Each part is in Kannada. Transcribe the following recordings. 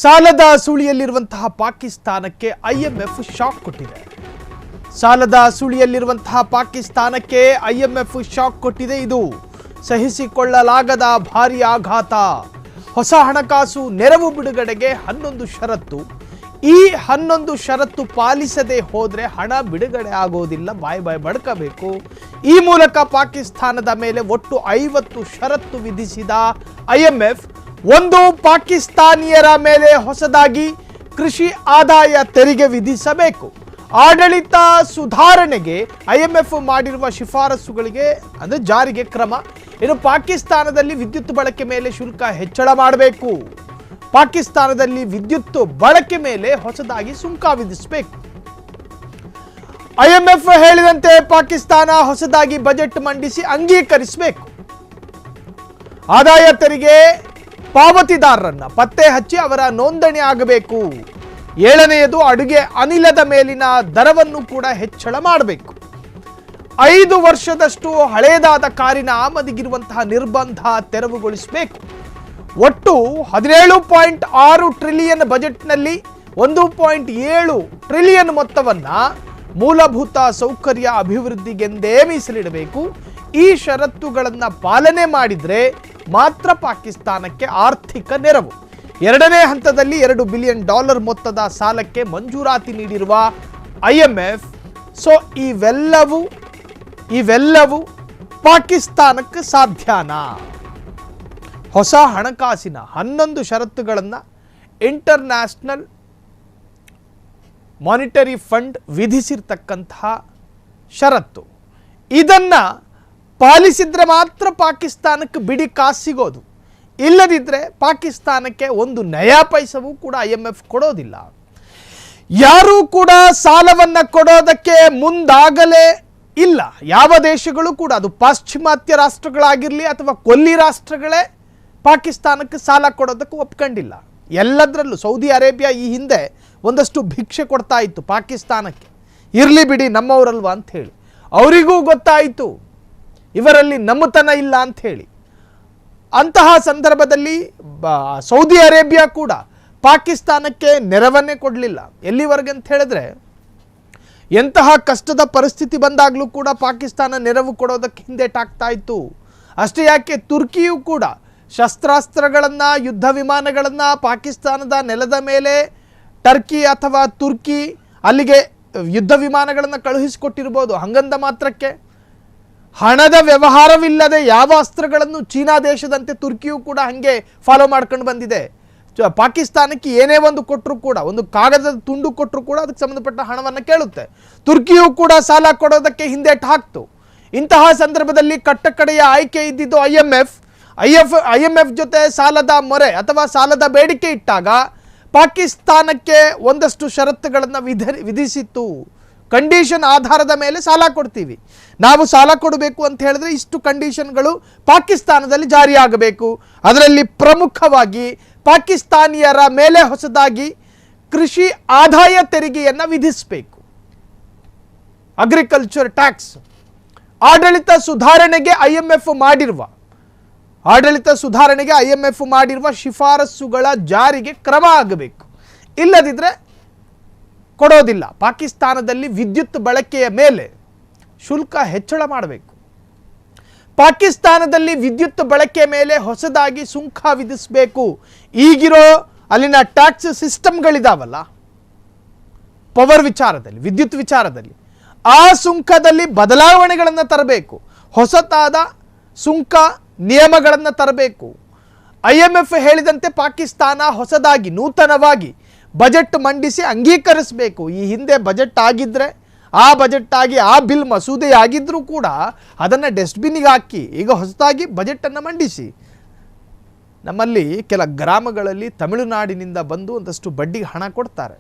ಸಾಲದ ಸುಳಿಯಲ್ಲಿರುವಂತಹ ಪಾಕಿಸ್ತಾನಕ್ಕೆ ಐಎಂಎಫ್ ಶಾಕ್ ಕೊಟ್ಟಿದೆ. ಸಾಲದ ಸುಳಿಯಲ್ಲಿರುವಂತಹ ಪಾಕಿಸ್ತಾನಕ್ಕೆ ಐಎಂಎಫ್ ಶಾಕ್ ಕೊಟ್ಟಿದೆ. ಇದು ಸಹಿಸಿಕೊಳ್ಳಲಾಗದ ಭಾರಿ ಆಘಾತ. ಹೊಸ ಹಣಕಾಸು ನೆರವು ಬಿಡುಗಡೆಗೆ 11 ಷರತ್ತು. ಈ 11 ಷರತ್ತು ಪಾಲಿಸದೆ ಹೋದರೆ ಹಣ ಬಿಡುಗಡೆ ಆಗೋದಿಲ್ಲ, ಬಾಯ್ ಬಡ್ಕಬೇಕು. ಈ ಮೂಲಕ ಪಾಕಿಸ್ತಾನದ ಮೇಲೆ ಒಟ್ಟು 50 ಷರತ್ತು ವಿಧಿಸಿದ ಐಎಂಎಫ್ ಒಂದು, ಪಾಕಿಸ್ತಾನಿಯರ ಮೇಲೆ ಹೊಸದಾಗಿ ಕೃಷಿ ಆದಾಯ ತೆರಿಗೆ ವಿಧಿಸಬೇಕು. ಆಡಳಿತ ಸುಧಾರಣೆಗೆ ಐಎಂಎಫ್ ಮಾಡಿರುವ ಶಿಫಾರಸುಗಳಿಗೆ ಅಂದರೆ ಜಾರಿಗೆ ಕ್ರಮ. ಇನ್ನು ಪಾಕಿಸ್ತಾನದಲ್ಲಿ ವಿದ್ಯುತ್ ಬಳಕೆ ಮೇಲೆ ಶುಲ್ಕ ಹೆಚ್ಚಳ ಮಾಡಬೇಕು. ಪಾಕಿಸ್ತಾನದಲ್ಲಿ ವಿದ್ಯುತ್ ಬಳಕೆ ಮೇಲೆ ಹೊಸದಾಗಿ ಸುಂಕ ವಿಧಿಸಬೇಕು. ಐಎಂಎಫ್ ಹೇಳಿದಂತೆ ಪಾಕಿಸ್ತಾನ ಹೊಸದಾಗಿ ಬಜೆಟ್ ಮಂಡಿಸಿ ಅಂಗೀಕರಿಸಬೇಕು. ಆದಾಯ ತೆರಿಗೆ ಪಾವತಿದಾರರನ್ನ ಪತ್ತೆ ಹಚ್ಚಿ ಅವರ ನೋಂದಣಿ ಆಗಬೇಕು. 7ನೇಯದು, ಅಡುಗೆ ಅನಿಲದ ಮೇಲಿನ ದರವನ್ನು ಕೂಡ ಹೆಚ್ಚಳ ಮಾಡಬೇಕು. 5 ವರ್ಷದಷ್ಟು ಹಳೆಯದಾದ ಕಾರಿನ ಆಮದಿಗಿರುವಂತಹ ನಿರ್ಬಂಧ ತೆರವುಗೊಳಿಸಬೇಕು. ಒಟ್ಟು 17.6 ಟ್ರಿಲಿಯನ್ ಬಜೆಟ್ನಲ್ಲಿ 1.7 ಟ್ರಿಲಿಯನ್ ಮೊತ್ತವನ್ನು ಮೂಲಭೂತ ಸೌಕರ್ಯ ಅಭಿವೃದ್ಧಿಗೆಂದೇ ಮೀಸಲಿಡಬೇಕು. ಈ ಷರತ್ತುಗಳನ್ನು ಪಾಲನೆ ಮಾಡಿದರೆ ಮಾತ್ರ ಪಾಕಿಸ್ತಾನಕ್ಕೆ ಆರ್ಥಿಕ ನೆರವು. 2ನೇ ಹಂತದಲ್ಲಿ $2 ಬಿಲಿಯನ್ ಮೊತ್ತದ ಸಾಲಕ್ಕೆ ಮಂಜೂರಾತಿ ನೀಡಿರುವ ಐಎಂಎಫ್ ಇವೆಲ್ಲವೂ ಪಾಕಿಸ್ತಾನಕ್ಕೆ ಸಾಧ್ಯನಾ? ಹೊಸ ಹಣಕಾಸಿನ 11 ಷರತ್ತುಗಳನ್ನು ಇಂಟರ್ನ್ಯಾಷನಲ್ ಮಾನಿಟರಿ ಫಂಡ್ ವಿಧಿಸಿರ್ತಕ್ಕಂತಹ ಷರತ್ತು. ಇದನ್ನು ಪಾಲಿಸಿದ್ರೆ ಮಾತ್ರ ಪಾಕಿಸ್ತಾನಕ್ಕೆ ಬಿಡಿ ಕಾಸು ಸಿಗೋದು. ಇಲ್ಲದಿದ್ದರೆ ಪಾಕಿಸ್ತಾನಕ್ಕೆ ಒಂದು ನಯಾ ಪೈಸವೂ ಕೂಡ ಐಎಂಎಫ್ ಕೊಡೋದಿಲ್ಲ. ಯಾರೂ ಕೂಡ ಸಾಲವನ್ನು ಕೊಡೋದಕ್ಕೆ ಮುಂದಾಗಲೇ ಇಲ್ಲ. ಯಾವ ದೇಶಗಳು ಕೂಡ, ಅದು ಪಾಶ್ಚಿಮಾತ್ಯ ರಾಷ್ಟ್ರಗಳಾಗಿರಲಿ ಅಥವಾ ಕೊಲ್ಲಿ ರಾಷ್ಟ್ರಗಳೇ ಪಾಕಿಸ್ತಾನಕ್ಕೆ ಸಾಲ ಕೊಡೋದಕ್ಕೆ ಒಪ್ಕೊಂಡಿಲ್ಲ. ಎಲ್ಲದರಲ್ಲೂ ಸೌದಿ ಅರೇಬಿಯಾ ಈ ಹಿಂದೆ ಒಂದಷ್ಟು ಭಿಕ್ಷೆ ಕೊಡ್ತಾ ಇತ್ತು ಪಾಕಿಸ್ತಾನಕ್ಕೆ, ಇರಲಿ ಬಿಡಿ ನಮ್ಮವರಲ್ವಾ ಅಂತ ಹೇಳಿ. ಅವರಿಗೂ ಗೊತ್ತಾಯಿತು ಇವರಲ್ಲಿ ನಮ್ಮತನ ಇಲ್ಲ ಅಂತ ಹೇಳಿ. ಅಂತಹ ಸಂದರ್ಭದಲ್ಲಿ ಸೌದಿ ಅರೇಬಿಯಾ ಕೂಡ ಪಾಕಿಸ್ತಾನಕ್ಕೆ ನೆರವನ್ನೇ ಕೊಡಲಿಲ್ಲ. ಎಲ್ಲಿವರೆಗೆ ಅಂತ ಹೇಳಿದ್ರೆ, ಎಂತಹ ಕಷ್ಟದ ಪರಿಸ್ಥಿತಿ ಬಂದಾಗಲೂ ಕೂಡ ಪಾಕಿಸ್ತಾನ ನೆರವು ಕೊಡೋದಕ್ಕೆ ಹಿಂದೇಟಾಗ್ತಾ ಇತ್ತು. ಅಷ್ಟೇ ಯಾಕೆ, ತುರ್ಕಿಯೂ ಕೂಡ ಶಸ್ತ್ರಾಸ್ತ್ರಗಳನ್ನು, ಯುದ್ಧ ವಿಮಾನಗಳನ್ನು ಪಾಕಿಸ್ತಾನದ ನೆಲದ ಮೇಲೆ ಟರ್ಕಿ ಅಥವಾ ತುರ್ಕಿ ಅಲ್ಲಿಗೆ ಯುದ್ಧ ವಿಮಾನಗಳನ್ನು ಕಳುಹಿಸಿಕೊಟ್ಟಿರ್ಬೋದು. ಹಂಗಂದ ಮಾತ್ರಕ್ಕೆ ಹಣದ ವ್ಯವಹಾರವಿಲ್ಲದೆ ಯಾವ ಅಸ್ತ್ರಗಳನ್ನು ಚೀನಾ ದೇಶದಂತೆ ತುರ್ಕಿಯೂ ಕೂಡ ಹಾಗೆ ಫಾಲೋ ಮಾಡ್ಕೊಂಡು ಬಂದಿದೆ. ಪಾಕಿಸ್ತಾನಕ್ಕೆ ಏನೇ ಒಂದು ಕೊಟ್ಟರು ಕೂಡ, ಒಂದು ಕಾಗದದ ತುಂಡು ಕೊಟ್ಟರು ಕೂಡ ಅದಕ್ಕೆ ಸಂಬಂಧಪಟ್ಟ ಹಣವನ್ನು ಕೇಳುತ್ತೆ. ತುರ್ಕಿಯೂ ಕೂಡ ಸಾಲ ಕೊಡೋದಕ್ಕೆ ಹಿಂದೇಟು ಹಾಕ್ತು. ಇಂತಹ ಸಂದರ್ಭದಲ್ಲಿ ಕಟ್ಟಕಡೆಯ ಆಯ್ಕೆ ಇದ್ದಿದ್ದು ಐಎಂಎಫ್ ಜೊತೆ ಸಾಲದ ಮೊರೆ ಅಥವಾ ಸಾಲದ ಬೇಡಿಕೆ ಇಟ್ಟಾಗ ಪಾಕಿಸ್ತಾನಕ್ಕೆ ಒಂದಷ್ಟು ಷರತ್ತುಗಳನ್ನು ವಿಧಿಸಿತ್ತು. ಕಂಡೀಷನ್ ಆಧಾರದ ಮೇಲೆ ಸಾಲ ಕೊಡ್ತೀವಿ, ನಾವು ಸಾಲ ಕೊಡಬೇಕು ಅಂತ ಹೇಳಿದ್ರೆ ಇಷ್ಟು ಕಂಡೀಷನ್ಗಳು ಪಾಕಿಸ್ತಾನದಲ್ಲಿ ಜಾರಿಯಾಗಬೇಕು. ಅದರಲ್ಲಿ ಪ್ರಮುಖವಾಗಿ ಪಾಕಿಸ್ತಾನಿಯರ ಮೇಲೆ ಹೊಸದಾಗಿ ಕೃಷಿ ಆದಾಯ ತೆರಿಗೆಯನ್ನು ವಿಧಿಸಬೇಕು, ಅಗ್ರಿಕಲ್ಚರ್ ಟ್ಯಾಕ್ಸ್. ಆಡಳಿತ ಸುಧಾರಣೆಗೆ ಐಎಂಎಫ್ ಮಾಡಿರುವ ಶಿಫಾರಸುಗಳ ಜಾರಿಗೆ ಕ್ರಮ ಆಗಬೇಕು. ಇಲ್ಲದಿದ್ದರೆ ಕೊಡೋದಿಲ್ಲ. ಪಾಕಿಸ್ತಾನದಲ್ಲಿ ವಿದ್ಯುತ್ ಬಳಕೆಯ ಮೇಲೆ ಶುಲ್ಕ ಹೆಚ್ಚಳ ಮಾಡಬೇಕು. ಪಾಕಿಸ್ತಾನದಲ್ಲಿ ವಿದ್ಯುತ್ ಬಳಕೆ ಮೇಲೆ ಹೊಸದಾಗಿ ಸುಂಕ ವಿಧಿಸಬೇಕು. ಈಗಿರೋ ಅಲ್ಲಿನ ಟ್ಯಾಕ್ಸ್ ಸಿಸ್ಟಮ್ಗಳಿದಾವಲ್ಲ, ಪವರ್ ವಿಚಾರದಲ್ಲಿ, ವಿದ್ಯುತ್ ವಿಚಾರದಲ್ಲಿ, ಆ ಸುಂಕದಲ್ಲಿ ಬದಲಾವಣೆಗಳನ್ನು ತರಬೇಕು. ಹೊಸತಾದ ಸುಂಕ ನಿಯಮಗಳನ್ನು ತರಬೇಕು. ಐಎಂಎಫ್ ಹೇಳಿದಂತೆ ಪಾಕಿಸ್ತಾನ ಹೊಸದಾಗಿ ನೂತನವಾಗಿ ಬಜೆಟ್ ಮಂಡಿಸಿ ಅಂಗೀಕರಿಸಬೇಕು. ಈ ಹಿಂದೆ ಬಜೆಟ್ ಆಗಿದ್ದರೆ, ಆ ಬಜೆಟ್ ಆಗಿ ಆ ಬಿಲ್ ಮಸೂದೆ ಆಗಿದ್ದರೂ ಕೂಡ ಅದನ್ನು ಡಸ್ಟ್ಬಿನ್ನಿಗೆ ಹಾಕಿ ಈಗ ಹೊಸದಾಗಿ ಬಜೆಟನ್ನು ಮಂಡಿಸಿ. ನಮ್ಮಲ್ಲಿ ಕೆಲ ಗ್ರಾಮಗಳಲ್ಲಿ ತಮಿಳುನಾಡಿನಿಂದ ಬಂದು ಒಂದಷ್ಟು ಬಡ್ಡಿಗೆ ಹಣ ಕೊಡ್ತಾರೆ.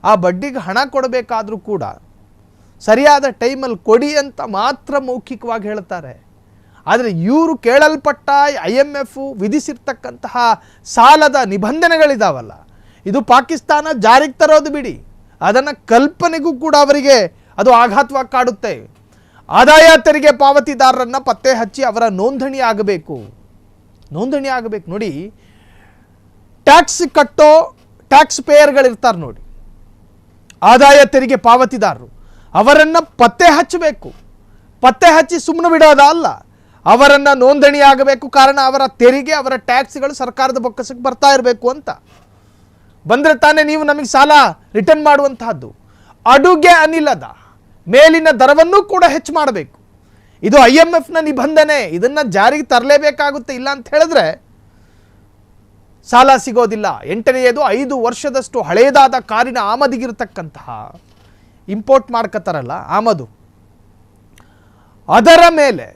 ಆ ಬಡ್ಡಿಗೆ ಹಣ ಕೊಡಬೇಕಾದ್ರೂ ಕೂಡ ಸರಿಯಾದ ಟೈಮಲ್ಲಿ ಕೊಡಿ ಅಂತ ಮಾತ್ರ ಮೌಖಿಕವಾಗಿ ಹೇಳ್ತಾರೆ. ಆದರೆ ಇವರು ಕೇಳಲ್ಪಟ್ಟ ಐಎಂಎಫ್ ವಿಧಿಸಿರ್ತಕ್ಕಂತಹ ಸಾಲದ ನಿಬಂಧನೆಗಳಿದಾವಲ್ಲ, ಇದು ಪಾಕಿಸ್ತಾನ ಜಾರಿಗೆ ತರೋದು ಬಿಡಿ, ಅದನ್ನು ಕಲ್ಪನೆಗೂ ಕೂಡ ಅವರಿಗೆ ಅದು ಆಘಾತವಾಗಿ ಕಾಡುತ್ತೆ. ಆದಾಯ ತೆರಿಗೆ ಪಾವತಿದಾರರನ್ನು ಪತ್ತೆ ಹಚ್ಚಿ ಅವರ ನೋಂದಣಿ ಆಗಬೇಕು. ನೋಡಿ, ಟ್ಯಾಕ್ಸ್ ಕಟ್ಟೋ ಟ್ಯಾಕ್ಸ್ ಪೇಯರ್ಗಳಿರ್ತಾರೆ ನೋಡಿ, ಆದಾಯ ತೆರಿಗೆ ಪಾವತಿದಾರರು, ಅವರನ್ನು ಪತ್ತೆ ಹಚ್ಚಬೇಕು. ಪತ್ತೆ ಹಚ್ಚಿ ಸುಮ್ಮನೆ ಬಿಡೋದ ಅಲ್ಲ, ಅವರನ್ನು ನೋಂದಣಿ ಆಗಬೇಕು. ಕಾರಣ ಅವರ ತೆರಿಗೆ, ಅವರ ಟ್ಯಾಕ್ಸ್ಗಳು ಸರ್ಕಾರದ ಬೊಕ್ಕಸಕ್ಕೆ ಬರ್ತಾ ಇರಬೇಕು ಅಂತ. ಬಂದರೆ ತಾನೇ ನೀವು ನಮಗೆ ಸಾಲ ರಿಟರ್ನ್ ಮಾಡುವಂತಹದ್ದು. ಅಡುಗೆ ಅನಿಲದ ಮೇಲಿನ ದರವನ್ನು ಕೂಡ ಹೆಚ್ಚು ಮಾಡಬೇಕು. ಇದು IMFನ ನಿಬಂಧನೆ, ಇದನ್ನು ಜಾರಿಗೆ ತರಲೇಬೇಕಾಗುತ್ತೆ. ಇಲ್ಲ ಅಂತ ಹೇಳಿದ್ರೆ ಸಾಲ ಸಿಗೋದಿಲ್ಲ. 8ನೇದು 5 ವರ್ಷದಷ್ಟು ಹಳೆಯದಾದ ಕಾರಿನ ಆಮದಿಗಿರತಕ್ಕಂತಹ ಇಂಪೋರ್ಟ್ ಮಾಡ್ಕೋತಾರಲ್ಲ ಆಮದು, ಅದರ ಮೇಲೆ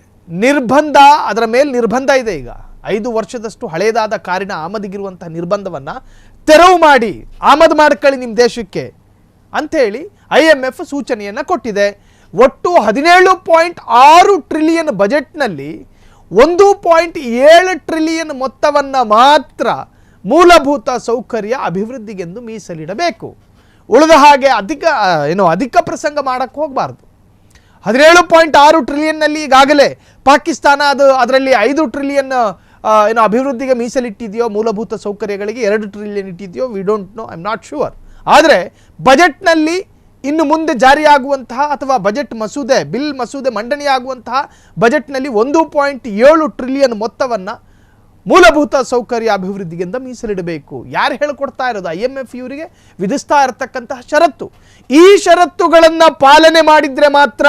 ನಿರ್ಬಂಧ ಇದೆ. ಈಗ 5 ವರ್ಷದಷ್ಟು ಹಳೆಯದಾದ ಕಾರಿನ ಆಮದಿಗಿರುವಂತಹ ನಿರ್ಬಂಧವನ್ನು ತೆರವು ಮಾಡಿ ಆಮದು ಮಾಡ್ಕೊಳ್ಳಿ ನಿಮ್ಮ ದೇಶಕ್ಕೆ ಅಂಥೇಳಿ IMF ಸೂಚನೆಯನ್ನು ಕೊಟ್ಟಿದೆ. ಒಟ್ಟು 17.6 ಟ್ರಿಲಿಯನ್ ಬಜೆಟ್ನಲ್ಲಿ 1.7 ಟ್ರಿಲಿಯನ್ ಮೊತ್ತವನ್ನು ಮಾತ್ರ ಮೂಲಭೂತ ಸೌಕರ್ಯ ಅಭಿವೃದ್ಧಿಗೆಂದು ಮೀಸಲಿಡಬೇಕು. ಉಳಿದ ಹಾಗೆ ಅಧಿಕ ಪ್ರಸಂಗ ಮಾಡೋಕ್ಕೆ ಹೋಗಬಾರ್ದು. 17.6 ಟ್ರಿಲಿಯನ್ನಲ್ಲಿ ಈಗಾಗಲೇ ಪಾಕಿಸ್ತಾನ ಅದರಲ್ಲಿ 5 ಟ್ರಿಲಿಯನ್ ಅಭಿವೃದ್ಧಿಗೆ ಮೀಸಲಿಟ್ಟಿದೆಯೋ, ಮೂಲಭೂತ ಸೌಕರ್ಯಗಳಿಗೆ 2 ಟ್ರಿಲಿಯನ್ ಇಟ್ಟಿದೆಯೋ, we don't know, I am not sure. ಆದರೆ ಬಜೆಟ್ನಲ್ಲಿ ಇನ್ನು ಮುಂದೆ ಜಾರಿಯಾಗುವಂತಹ ಅಥವಾ ಬಿಲ್ ಮಸೂದೆ ಮಂಡನೆಯಾಗುವಂತಹ ಬಜೆಟ್ನಲ್ಲಿ 1.7 ಟ್ರಿಲಿಯನ್ ಮೊತ್ತವನ್ನು ಮೂಲಭೂತ ಸೌಕರ್ಯ ಅಭಿವೃದ್ಧಿಗೆಂದು ಮೀಸಲಿಡಬೇಕು. ಯಾರು ಹೇಳಿಕೊಡ್ತಾ ಇರೋದು? IMF ಇವರಿಗೆ ವಿಧಿಸ್ತಾ ಇರತಕ್ಕಂತಹ ಷರತ್ತು. ಈ ಷರತ್ತುಗಳನ್ನು ಪಾಲನೆ ಮಾಡಿದರೆ ಮಾತ್ರ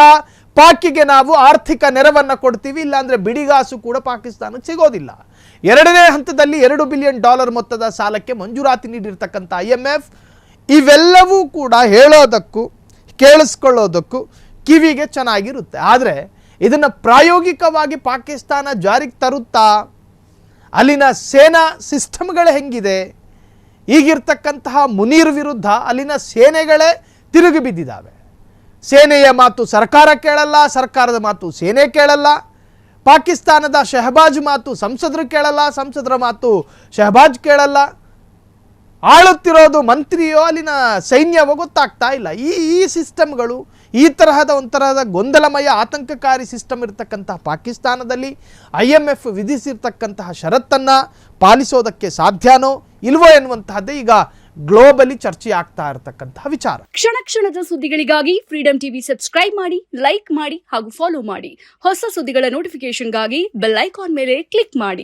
ಪಾಕಿಗೆ ನಾವು ಆರ್ಥಿಕ ನೆರವನ್ನು ಕೊಡ್ತೀವಿ, ಇಲ್ಲಾಂದರೆ ಬಿಡಿಗಾಸು ಕೂಡ ಪಾಕಿಸ್ತಾನಕ್ಕೆ ಸಿಗೋದಿಲ್ಲ. 2ನೇ ಹಂತದಲ್ಲಿ $2 ಬಿಲಿಯನ್ ಮೊತ್ತದ ಸಾಲಕ್ಕೆ ಮಂಜೂರಾತಿ ನೀಡಿರ್ತಕ್ಕಂಥ IMF ಇವೆಲ್ಲವೂ ಕೂಡ ಹೇಳೋದಕ್ಕೂ ಕೇಳಿಸ್ಕೊಳ್ಳೋದಕ್ಕೂ ಕಿವಿಗೆ ಚೆನ್ನಾಗಿರುತ್ತೆ. ಆದರೆ ಇದನ್ನು ಪ್ರಾಯೋಗಿಕವಾಗಿ ಪಾಕಿಸ್ತಾನ ಜಾರಿಗೆ ತರುತ್ತಾ? ಅಲ್ಲಿನ ಸೇನಾ ಸಿಸ್ಟಮ್ಗಳೇ ಹೆಂಗಿದೆ? ಈಗಿರ್ತಕ್ಕಂತಹ ಮುನೀರ್ ವಿರುದ್ಧ ಅಲ್ಲಿನ ಸೇನೆಗಳೇ ತಿರುಗಿ ಬಿದ್ದಿದ್ದಾವೆ. ಸೇನೆಯ ಮಾತು ಸರ್ಕಾರ ಕೇಳಲ್ಲ, ಸರ್ಕಾರದ ಮಾತು ಸೇನೆ ಕೇಳಲ್ಲ. ಪಾಕಿಸ್ತಾನದ ಶಹಬಾಜ್ ಮಾತು ಸಂಸದರು ಕೇಳಲ್ಲ, ಸಂಸದರ ಮಾತು ಶಹಬಾಜ್ ಕೇಳಲ್ಲ. ಆಳುತ್ತಿರೋದು ಮಂತ್ರಿಯೋ ಅಲ್ಲಿನ ಸೈನ್ಯವೋ ಗೊತ್ತಾಗ್ತಾ ಇಲ್ಲ. ಈ ಸಿಸ್ಟಮ್ಗಳು, ಈ ಒಂಥರದ ಗೊಂದಲಮಯ ಆತಂಕಕಾರಿ ಸಿಸ್ಟಮ್ ಇರತಕ್ಕಂತಹ ಪಾಕಿಸ್ತಾನದಲ್ಲಿ IMF ವಿಧಿಸಿರ್ತಕ್ಕಂತಹ ಷರತ್ತನ್ನು ಪಾಲಿಸೋದಕ್ಕೆ ಸಾಧ್ಯನೋ ಇಲ್ವೋ ಎನ್ನುವಂತಹದ್ದೇ ಈಗ ಗ್ಲೋಬಲಿ ಚರ್ಚೆ ಆಗ್ತಾ ಇರತಕ್ಕಂತಹ ವಿಚಾರ. ಕ್ಷಣ ಕ್ಷಣದ ಸುದ್ದಿಗಳಿಗಾಗಿ ಫ್ರೀಡಂ ಟಿವಿ ಸಬ್ಸ್ಕ್ರೈಬ್ ಮಾಡಿ, ಲೈಕ್ ಮಾಡಿ ಹಾಗೂ ಫಾಲೋ ಮಾಡಿ. ಹೊಸ ಸುದ್ದಿಗಳ ನೋಟಿಫಿಕೇಶನ್ಗಾಗಿ ಬೆಲ್ ಐಕಾನ್ ಮೇಲೆ ಕ್ಲಿಕ್ ಮಾಡಿ.